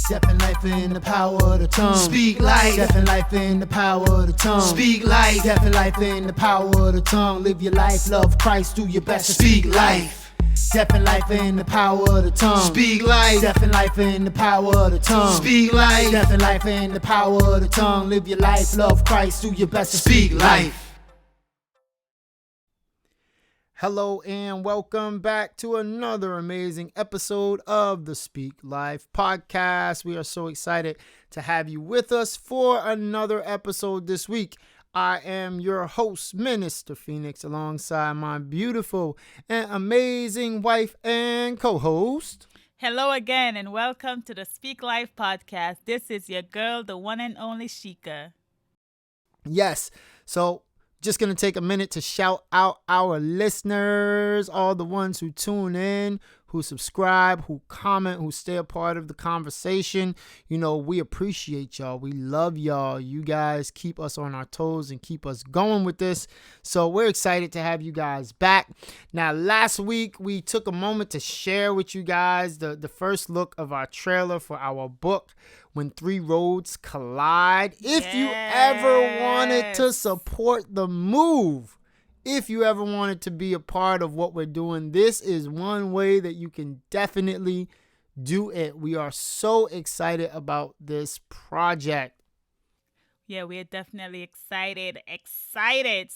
Death and life in the power of the tongue. Speak life. Death and life in the power of the tongue. Speak life. Death and life in the power of the tongue. Live your life, love Christ, do your best to Speak life. Death and life in the power of the tongue. Speak life. Death and life in the power of the tongue. Speak life. Death and life in the power of the tongue. Live your life, love Christ, do your best to Speak life. Hello and welcome back to another amazing episode of the Speak Life podcast. We are so excited to have you with us for another episode this week. I am your host, Minister Phoenix, alongside my beautiful and amazing wife and co-host. Hello again and welcome to the Speak Life podcast. This is your girl, the one and only Sheikah. Yes, so just going to take a minute to shout out our listeners, all the ones who tune in, who subscribe, who comment, who stay a part of the conversation. You know, we appreciate y'all. We love y'all. You guys keep us on our toes and keep us going with this. So we're excited to have you guys back. Now, last week, we took a moment to share with you guys the first look of our trailer for our book, When Three Roads Collide. If you ever wanted to support the move, if you ever wanted to be a part of what we're doing, this is one way that you can definitely do it. We are so excited about this project. Yeah, we're definitely excited,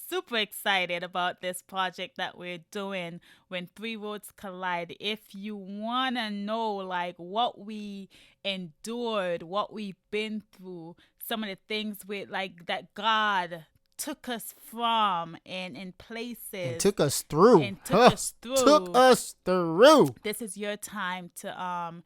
super excited about this project that we're doing, When Three Roads Collide. If you want to know like what we endured, what we've been through, some of the things with like that God took us from and in places. And took us through. Took us through. This is your time to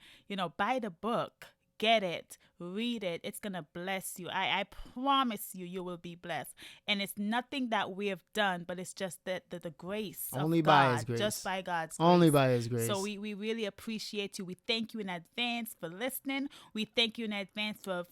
buy the book. Get it, read it. It's going to bless you. I promise you will be blessed. And it's nothing that we have done, but it's just the grace Only of by God, His grace. Just by God's grace. Only by His grace. So we really appreciate you. We thank you in advance for listening. We thank you in advance for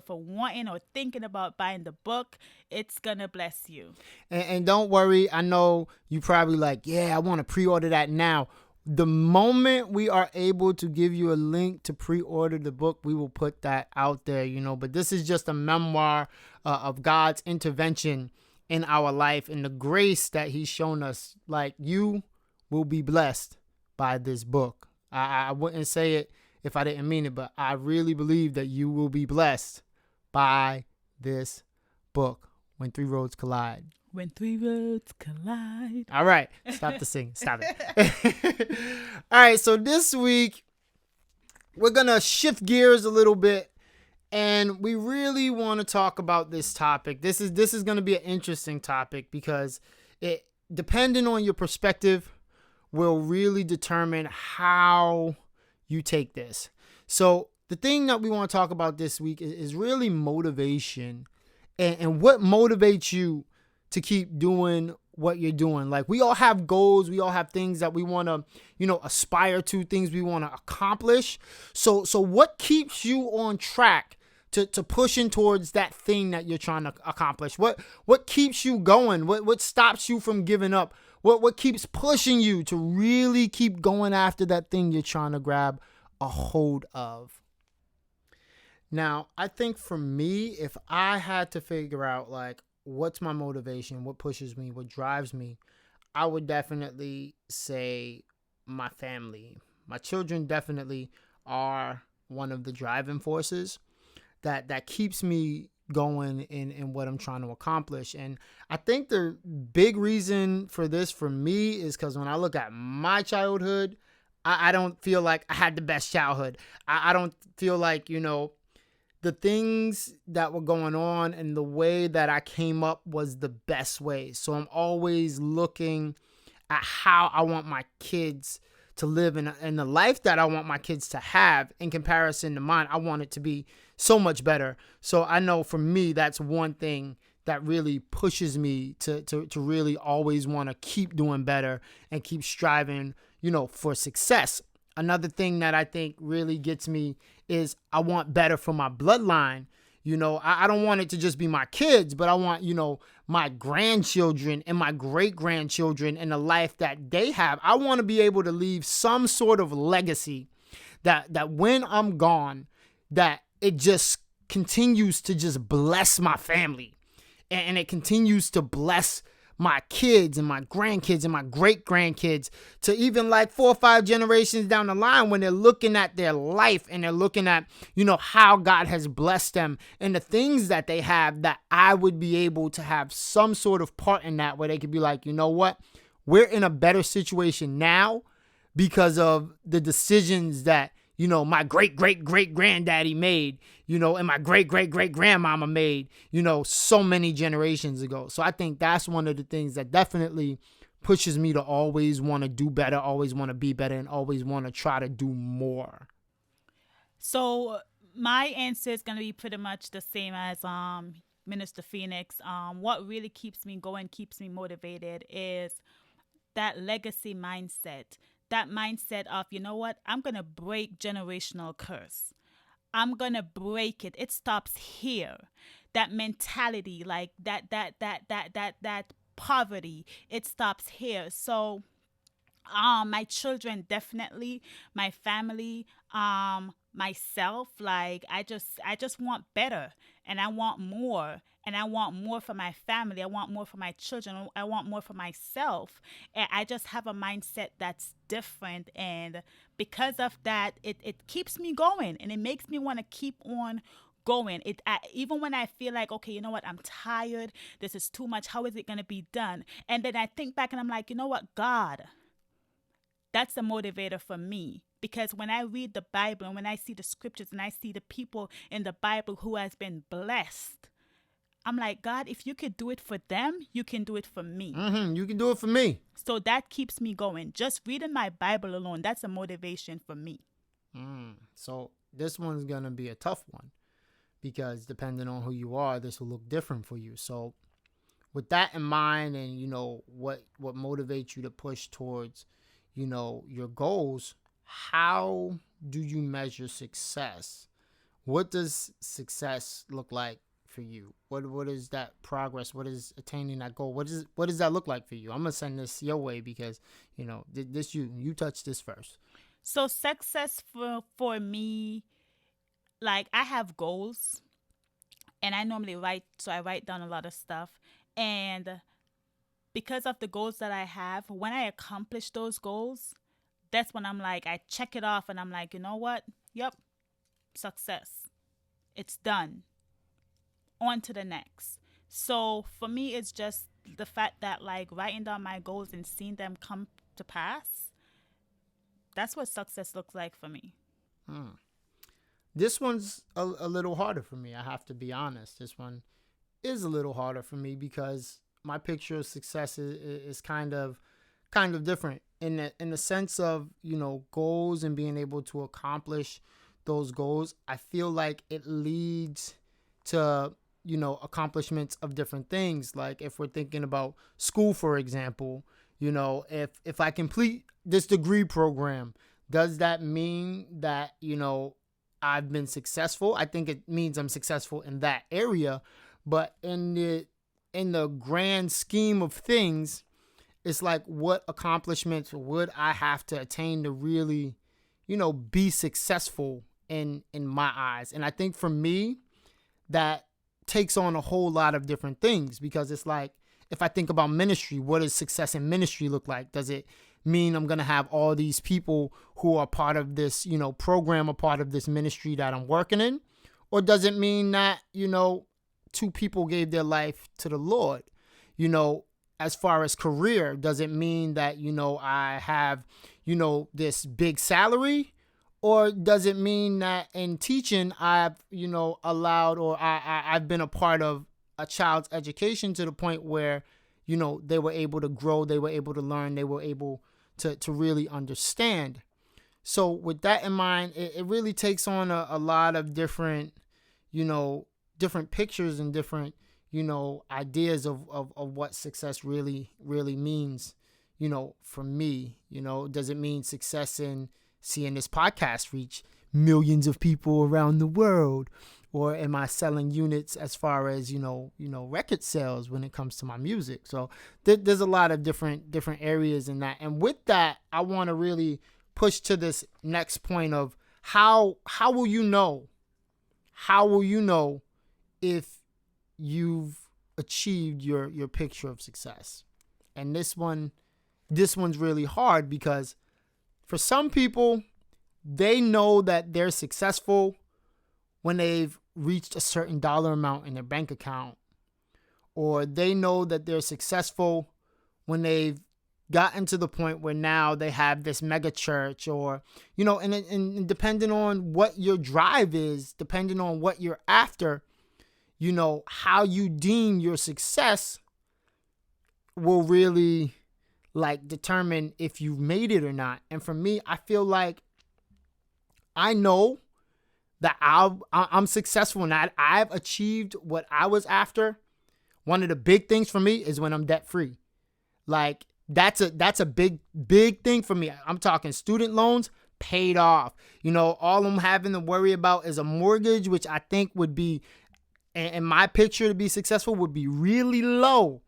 wanting or thinking about buying the book. It's going to bless you. And don't worry. I know you probably like, yeah, I want to pre-order that now. The moment we are able to give you a link to pre-order the book, we will put that out there, but this is just a memoir of God's intervention in our life and the grace that He's shown us. Like, you will be blessed by this book. I wouldn't say it if I didn't mean it, but I really believe that you will be blessed by this book, When Three Roads Collide. When three roads collide. All right. Stop the singing. Stop it. All right. So this week, we're going to shift gears a little bit. And we really want to talk about this topic. This is going to be an interesting topic because it, depending on your perspective, will really determine how you take this. So the thing that we want to talk about this week is really motivation and what motivates you to keep doing what you're doing. Like, we all have goals. We all have things that we want to, aspire to, things we want to accomplish. So what keeps you on track to pushing towards that thing that you're trying to accomplish? What keeps you going? What stops you from giving up? What keeps pushing you to really keep going after that thing you're trying to grab a hold of? Now, I think for me, if I had to figure out like, what's my motivation? What pushes me? What drives me? I would definitely say my family. My children definitely are one of the driving forces that keeps me going in what I'm trying to accomplish. And I think the big reason for this for me is because when I look at my childhood, I don't feel like I had the best childhood. I don't feel like, the things that were going on and the way that I came up was the best way. So I'm always looking at how I want my kids to live in the life that I want my kids to have in comparison to mine. I want it to be so much better. So I know for me, that's one thing that really pushes me to really always want to keep doing better and keep striving, for success. Another thing that I think really gets me is I want better for my bloodline. I don't want it to just be my kids, but I want, my grandchildren and my great-grandchildren and the life that they have. I want to be able to leave some sort of legacy that when I'm gone, that it just continues to just bless my family. And it continues to bless my kids and my grandkids and my great grandkids to even like 4 or 5 generations down the line when they're looking at their life and they're looking at, how God has blessed them and the things that they have, that I would be able to have some sort of part in that, where they could be like, you know what, we're in a better situation now because of the decisions that, my great great great granddaddy made, and my great great great grandmama made, so many generations ago. So I think that's one of the things that definitely pushes me to always want to do better, always want to be better, and always want to try to do more. So my answer is going to be pretty much the same as Minister Phoenix. What really keeps me going, keeps me motivated is that legacy mindset. That mindset of, you know what, I'm going to break generational curse. I'm going to break it. It stops here. That mentality, like that poverty, it stops here. So my children, definitely, my family, myself, like I just want better, and I want more, and I want more for my family, I want more for my children, I want more for myself. And I just have a mindset that's different, and because of that, it keeps me going, and it makes me want to keep on going. Even when I feel like, okay, you know what, I'm tired, this is too much, how is it going to be done? And then I think back and I'm like, you know what, God, that's the motivator for me. Because when I read the Bible and when I see the scriptures and I see the people in the Bible who has been blessed, I'm like, God, if you could do it for them, you can do it for me. You can do it for me. So that keeps me going. Just reading my Bible alone, that's a motivation for me. So this one's going to be a tough one, because depending on who you are, this will look different for you. So with that in mind, and, what motivates you to push towards, your goals, how do you measure success? What does success look like for you? What is that progress? What is attaining that goal? What does that look like for you? I'm gonna send this your way because this you touch this first. So success for me, like I have goals, and I normally I write down a lot of stuff, and because of the goals that I have, when I accomplish those goals, that's when I'm like, I check it off and I'm like, you know what? Yep, success. It's done. On to the next. So for me, it's just the fact that like writing down my goals and seeing them come to pass, that's what success looks like for me. This one's a little harder for me. I have to be honest. This one is a little harder for me because my picture of success is kind of different in the sense of, goals and being able to accomplish those goals. I feel like it leads to, accomplishments of different things. Like if we're thinking about school, for example, if I complete this degree program, does that mean that, I've been successful? I think it means I'm successful in that area, but in the grand scheme of things, it's like, what accomplishments would I have to attain to really, be successful in my eyes? And I think for me, that takes on a whole lot of different things, because it's like, if I think about ministry, what does success in ministry look like? Does it mean I'm going to have all these people who are part of this, program, a part of this ministry that I'm working in? Or does it mean that, 2 people gave their life to the Lord? As far as career, does it mean that, I have, this big salary? Or does it mean that in teaching, I've, allowed, or I've been a part of a child's education to the point where, they were able to grow, they were able to learn, they were able to really understand. So with that in mind, it really takes on a lot of different, different pictures and different, ideas of what success really means, for me. Does it mean success in seeing this podcast reach millions of people around the world? Or am I selling units as far as, record sales when it comes to my music? So there's a lot of different areas in that. And with that, I want to really push to this next point of how will you know how will you know if you've achieved your picture of success? And this one's really hard because for some people, they know that they're successful when they've reached a certain dollar amount in their bank account, or they know that they're successful when they've gotten to the point where now they have this mega church, or and depending on what your drive is, depending on what you're after, how you deem your success will really like determine if you've made it or not. And for me, I feel like I know that I'm successful and I've achieved what I was after. One of the big things for me is when I'm debt free. Like that's a big thing for me. I'm talking student loans paid off. All I'm having to worry about is a mortgage, which I think would be, in my picture to be successful, would be really low.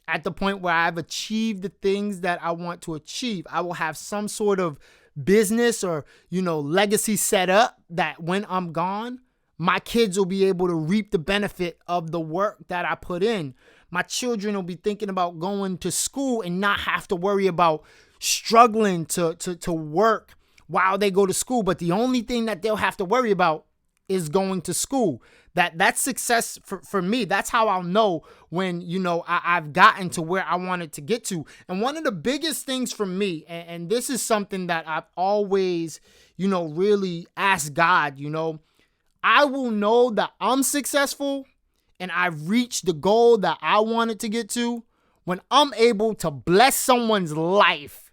At the point where I've achieved the things that I want to achieve, I will have some sort of business or, legacy set up that when I'm gone, my kids will be able to reap the benefit of the work that I put in. My children will be thinking about going to school and not have to worry about struggling to work while they go to school. But the only thing that they'll have to worry about is going to school. That's success for me. That's how I'll know when, I've gotten to where I wanted to get to. And one of the biggest things for me, and this is something that I've always, really asked God, I will know that I'm successful and I've reached the goal that I wanted to get to when I'm able to bless someone's life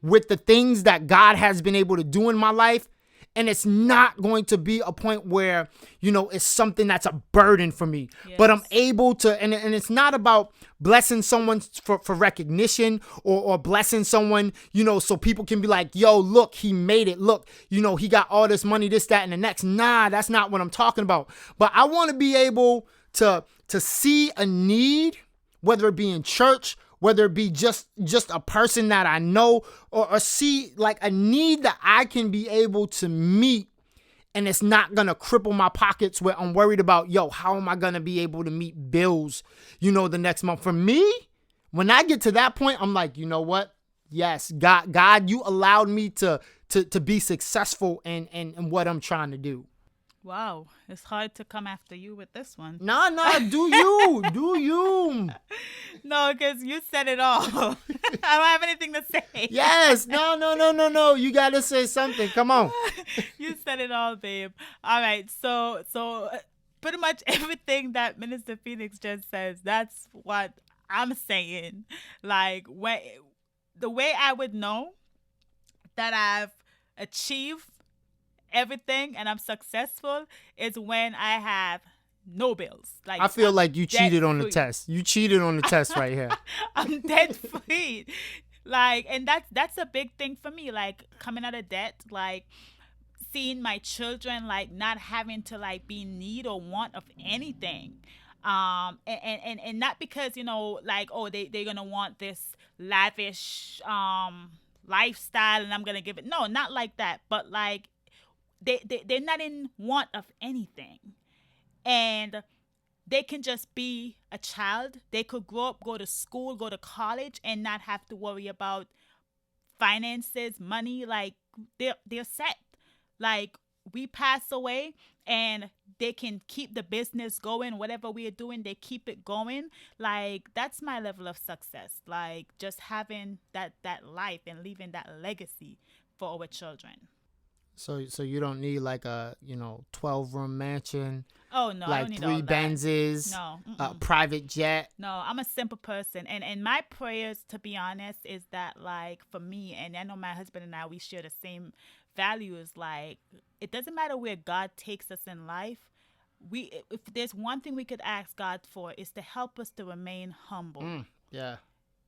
with the things that God has been able to do in my life. And it's not going to be a point where, it's something that's a burden for me. Yes. But I'm able to, and it's not about blessing someone for recognition or blessing someone, so people can be like, yo, look, he made it. Look, he got all this money, this, that, and the next. Nah, that's not what I'm talking about. But I want to be able to see a need, whether it be in church, whether it be just a person that I know, or see like a need that I can be able to meet, and it's not going to cripple my pockets where I'm worried about, how am I going to be able to meet bills, the next month. For me, when I get to that point, I'm like, you know what? Yes, God, you allowed me to be successful in what I'm trying to do. Wow, it's hard to come after you with this one. Nah, do you. No, because you said it all. I don't have anything to say. Yes, no. You got to say something. Come on. You said it all, babe. All right, so pretty much everything that Minister Phoenix just says, that's what I'm saying. Like, the way I would know that I've achieved everything and I'm successful is when I have no bills. Like, I feel like you cheated on the test. You cheated on the test right here. I'm debt free. Like, and that's a big thing for me. Like, coming out of debt, like seeing my children like not having to like be in need or want of anything. And not because, like, oh, they're gonna want this lavish lifestyle and I'm gonna give it. No, not like that. But like, they're not in want of anything, and they can just be a child. They could grow up, go to school, go to college, and not have to worry about finances, money. Like, they're set. Like, we pass away and they can keep the business going. Whatever we are doing, they keep it going. Like, that's my level of success. Like, just having that life and leaving that legacy for our children. So you don't need like a 12-room mansion. Oh no, like I don't need 3 all Benzes, No, a private jet. No, I'm a simple person, and my prayers, to be honest, is that like for me, and I know my husband and I, we share the same values. Like, it doesn't matter where God takes us in life. If there's one thing we could ask God for, is to help us to remain humble. Yeah.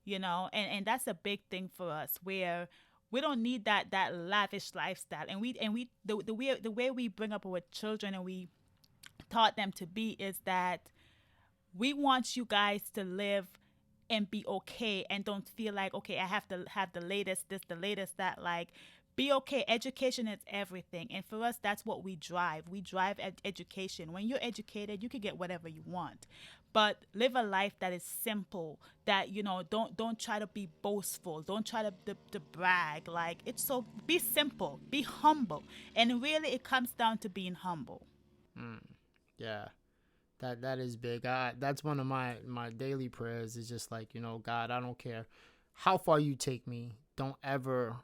And that's a big thing for us, where we don't need that lavish lifestyle, and the way we bring up our children and we taught them to be is that we want you guys to live and be okay, and don't feel like, okay, I have to have the latest this, the latest that. Like, be okay. Education is everything. And for us, that's what we drive. We drive education. When you're educated, you can get whatever you want. But live a life that is simple, that, don't try to be boastful. Don't try to brag. Like, it's so, be simple, be humble. And really, it comes down to being humble. Yeah. That is big. That's one of my daily prayers is just like, God, I don't care how far you take me. Don't ever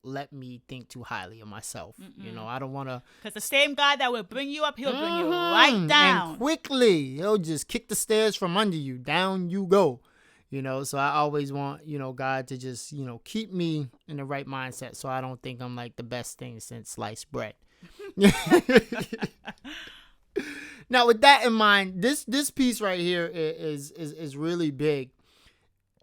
let me think too highly of myself. I don't want to. Because the same God that will bring you up, he'll bring you right down. And quickly. He'll just kick the stairs from under you. Down you go. So I always want, God to just, keep me in the right mindset so I don't think I'm like the best thing since sliced bread. Now, with that in mind, this piece right here is really big.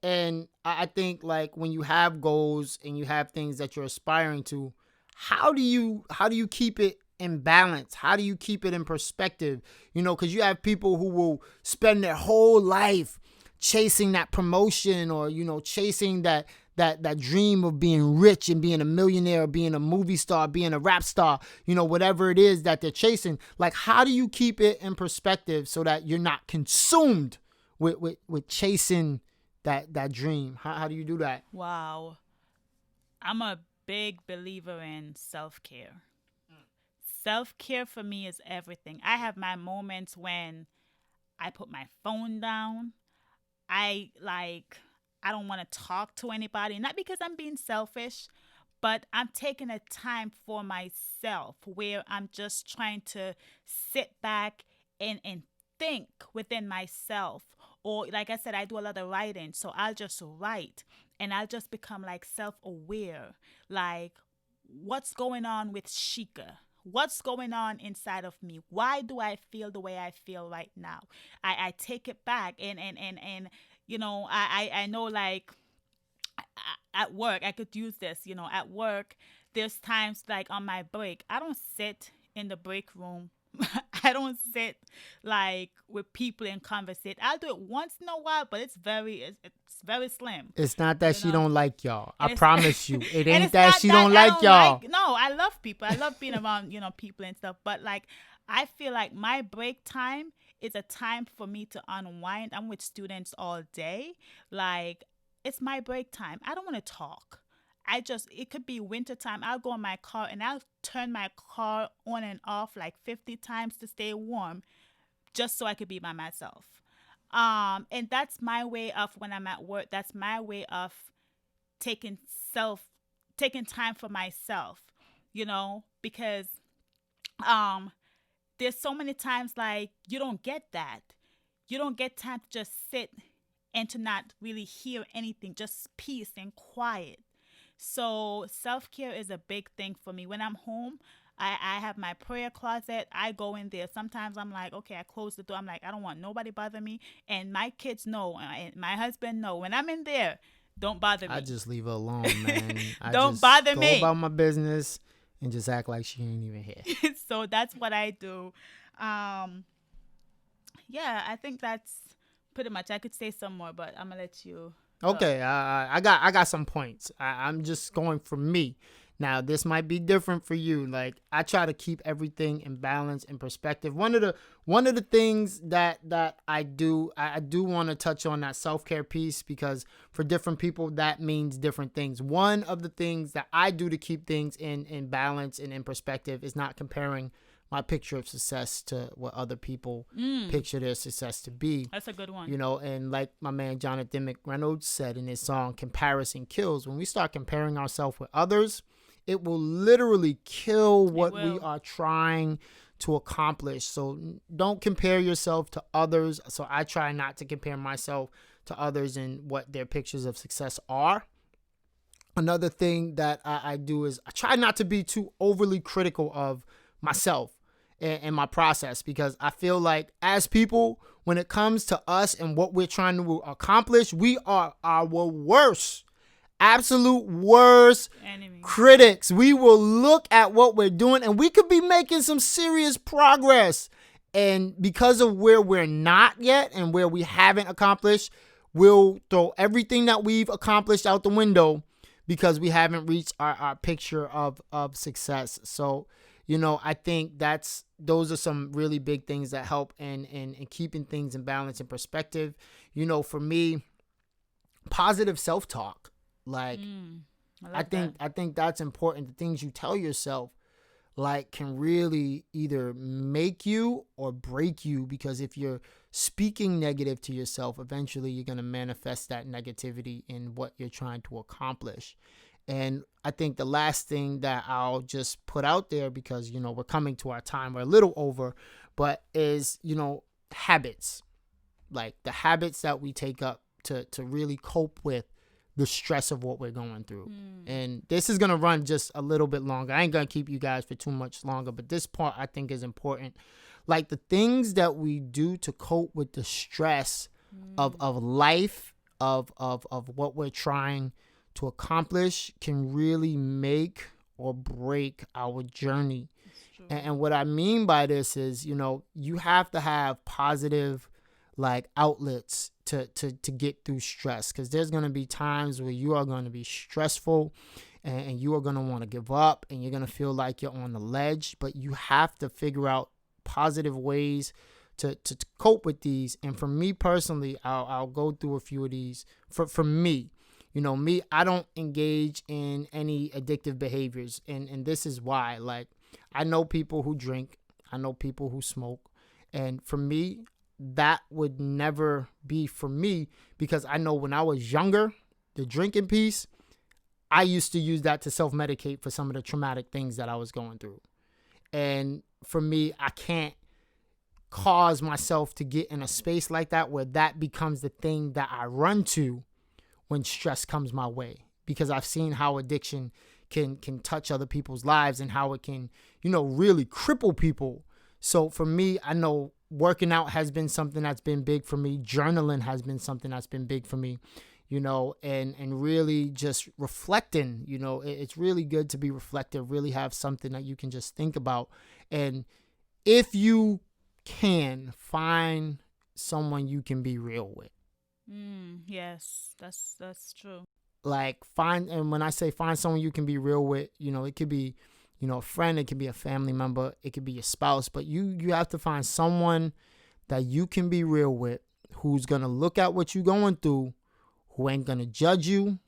And I think, like, when you have goals and you have things that you're aspiring to, how do you keep it in balance? How do you keep it in perspective? Because you have people who will spend their whole life chasing that promotion or, chasing that dream of being rich and being a millionaire, being a movie star, being a rap star, whatever it is that they're chasing. Like, how do you keep it in perspective so that you're not consumed with chasing that dream? How do you do that? Wow. I'm a big believer in self-care. Self-care for me is everything. I have my moments when I put my phone down. I don't want to talk to anybody, not because I'm being selfish, but I'm taking a time for myself where I'm just trying to sit back and think within myself. Or, like I said, I do a lot of writing, so I'll just write and I'll just become like self-aware. Like, what's going on with Sheikah? What's going on inside of me? Why do I feel the way I feel right now? I take it back and I know, like, at work, I could use this, at work, there's times like on my break, I don't sit in the break room. I don't sit like with people and conversate. I'll do it once in a while, but it's very slim. It's not that she don't like y'all. I promise you. It ain't that she don't like y'all. No, I love people. I love being around, people and stuff. But like, I feel like my break time is a time for me to unwind. I'm with students all day. Like, it's my break time. I don't want to talk. It could be winter time. I'll go in my car and I'll turn my car on and off like 50 times to stay warm just so I could be by myself. And that's my way of, when I'm at work, that's my way of taking time for myself, because there's so many times like you don't get that. You don't get time to just sit and to not really hear anything, just peace and quiet. So self-care is a big thing for me. When I'm home, I have my prayer closet. I go in there. Sometimes I'm like, okay, I close the door. I'm like, I don't want nobody bother me. And my kids know, and my husband know. When I'm in there, don't bother me. I just leave her alone, man. Don't bother me. Go about my business and just act like she ain't even here. So that's what I do. Yeah, I think that's pretty much. I could say some more, but I'm gonna let you. Okay, I got some points. I'm just going for me. Now, this might be different for you. Like, I try to keep everything in balance and perspective. One of the things that I do want to touch on that self-care piece, because for different people that means different things. One of the things that I do to keep things in balance and in perspective is not comparing my picture of success to what other people picture their success to be. That's a good one. And like my man Jonathan McReynolds said in his song, "Comparison Kills." When we start comparing ourselves with others, it will literally kill what we are trying to accomplish. So don't compare yourself to others. So I try not to compare myself to others and what their pictures of success are. Another thing that I do is I try not to be too overly critical of myself and my process, because I feel like as people, when it comes to us and what we're trying to accomplish, we are our worst, absolute worst critics. We will look at what we're doing and we could be making some serious progress. And because of where we're not yet and where we haven't accomplished, we'll throw everything that we've accomplished out the window because we haven't reached our picture of success. So, I think those are some really big things that help in keeping things in balance and perspective. For me, positive self-talk. Like, I think that's important. The things you tell yourself, like, can really either make you or break you, because if you're speaking negative to yourself, eventually you're going to manifest that negativity in what you're trying to accomplish. And I think the last thing that I'll just put out there, because, we're coming to our time, we're a little over, but is, habits. Like the habits that we take up to really cope with the stress of what we're going through. And this is going to run just a little bit longer. I ain't going to keep you guys for too much longer, but this part I think is important. Like the things that we do to cope with the stress of life, of what we're trying to accomplish, can really make or break our journey. And what I mean by this is, you have to have positive outlets to get through stress, because there's going to be times where you are going to be stressful and you are going to want to give up and you're going to feel like you're on the ledge, but you have to figure out positive ways to cope with these. And for me personally, I'll go through a few of these. For me, I don't engage in any addictive behaviors, and this is why. Like, I know people who drink, I know people who smoke, and for me, that would never be for me, because I know when I was younger, the drinking piece, I used to use that to self-medicate for some of the traumatic things that I was going through. And for me, I can't cause myself to get in a space like that where that becomes the thing that I run to when stress comes my way, because I've seen how addiction can touch other people's lives and how it can, really cripple people. So for me, I know working out has been something that's been big for me. Journaling has been something that's been big for me, and really just reflecting. It's really good to be reflective, really have something that you can just think about. And if you can, find someone you can be real with. Yes, that's true. And when I say find someone you can be real with, it could be, a friend, it could be a family member, it could be your spouse, but you have to find someone that you can be real with, who's going to look at what you're going through, who ain't going to judge you,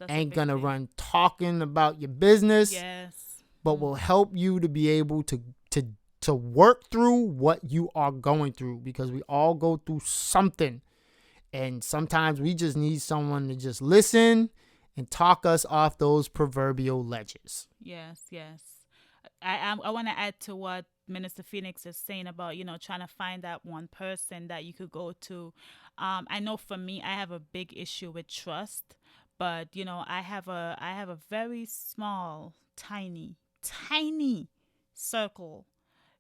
ain't going to run talking about your business, but will help you to be able to work through what you are going through, because we all go through something. And sometimes we just need someone to just listen and talk us off those proverbial ledges. Yes. I want to add to what Minister Phoenix is saying about, trying to find that one person that you could go to. I know for me, I have a big issue with trust, but, I have a very small, tiny circle,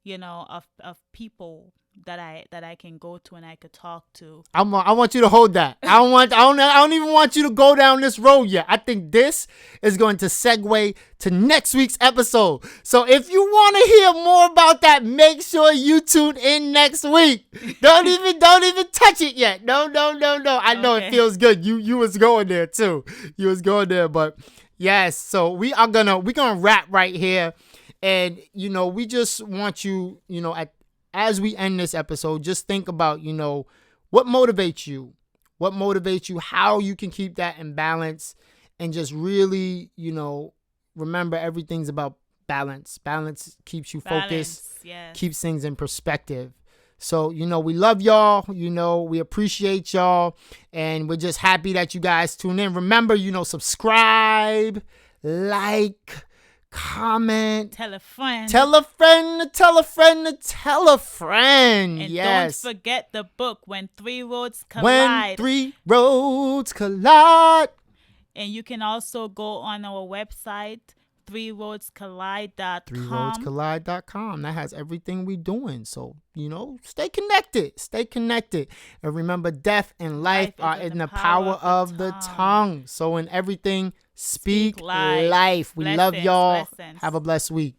of people that I can go to and I could talk to. I want you to hold that. I don't even want you to go down this road yet. I think this is going to segue to next week's episode. So if you want to hear more about that, make sure you tune in next week. Don't even touch it yet. No. I know It feels good. You was going there too. You was going there, but yes. So we're gonna wrap right here, and we just want you, as we end this episode, just think about, what motivates you, how you can keep that in balance, and just really, remember everything's about balance. Balance keeps you focused, keeps things in perspective. So, we love y'all, we appreciate y'all, and we're just happy that you guys tune in. Remember, subscribe, like, comment, tell a friend, tell a friend. And yes, don't forget the book When Three Roads Collide. And you can also go on our website, threeroadscollide.com. threeroadscollide.com. That has everything we doing. So, stay connected. And remember, death and life are in the power of the tongue. So in everything, speak life. We love y'all. Have a blessed week.